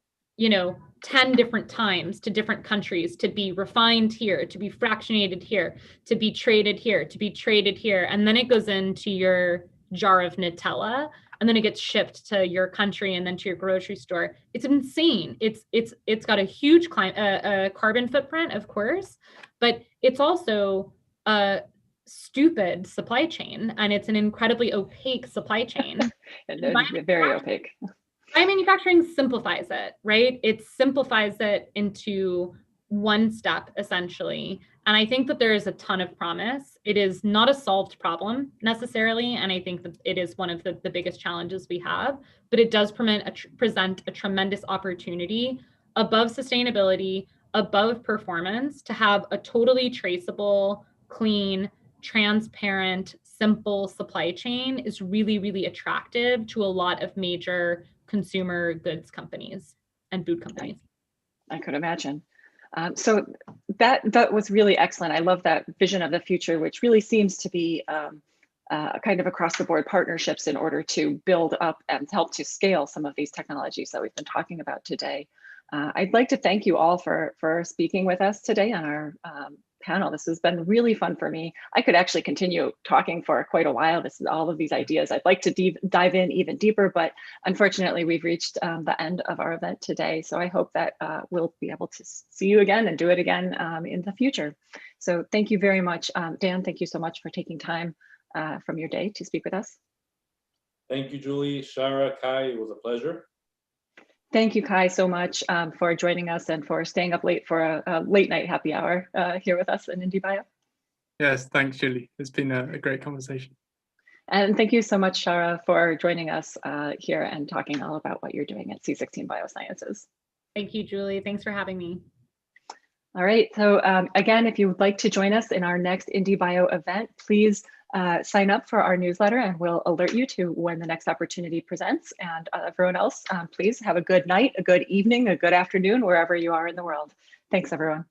10 different times to different countries to be refined here, to be fractionated here, to be traded here, to be traded here. And then it goes into your jar of Nutella, and then it gets shipped to your country and then to your grocery store. It's insane. It's got a huge carbon footprint, of course, but it's also a stupid supply chain, and it's an incredibly opaque supply chain. Very opaque. Biomanufacturing simplifies it, right? It simplifies it into one step, essentially. And I think that there is a ton of promise. It is not a solved problem necessarily. And I think that it is one of the biggest challenges we have, but it does present a tremendous opportunity above sustainability, above performance, to have a totally traceable, clean, transparent, simple supply chain is really, really attractive to a lot of major consumer goods companies and food companies. I could imagine. So that was really excellent. I love that vision of the future, which really seems to be kind of across the board partnerships in order to build up and help to scale some of these technologies that we've been talking about today. I'd like to thank you all for speaking with us today on our panel. This has been really fun for me. I could actually continue talking for quite a while. This is all of these ideas. I'd like to dive in even deeper, but unfortunately we've reached the end of our event today. So I hope that we'll be able to see you again and do it again in the future. So thank you very much. Dan, thank you so much for taking time from your day to speak with us. Thank you, Julie, Shara, Kai, it was a pleasure. Thank you, Kai, so much for joining us and for staying up late for a late night happy hour here with us in IndieBio. Yes, thanks, Julie. It's been a great conversation. And thank you so much, Shara, for joining us here and talking all about what you're doing at C16 Biosciences. Thank you, Julie. Thanks for having me. All right. So again, if you would like to join us in our next IndieBio event, please sign up for our newsletter and we'll alert you to when the next opportunity presents. And everyone else, please have a good night, a good evening, a good afternoon, wherever you are in the world. Thanks, everyone.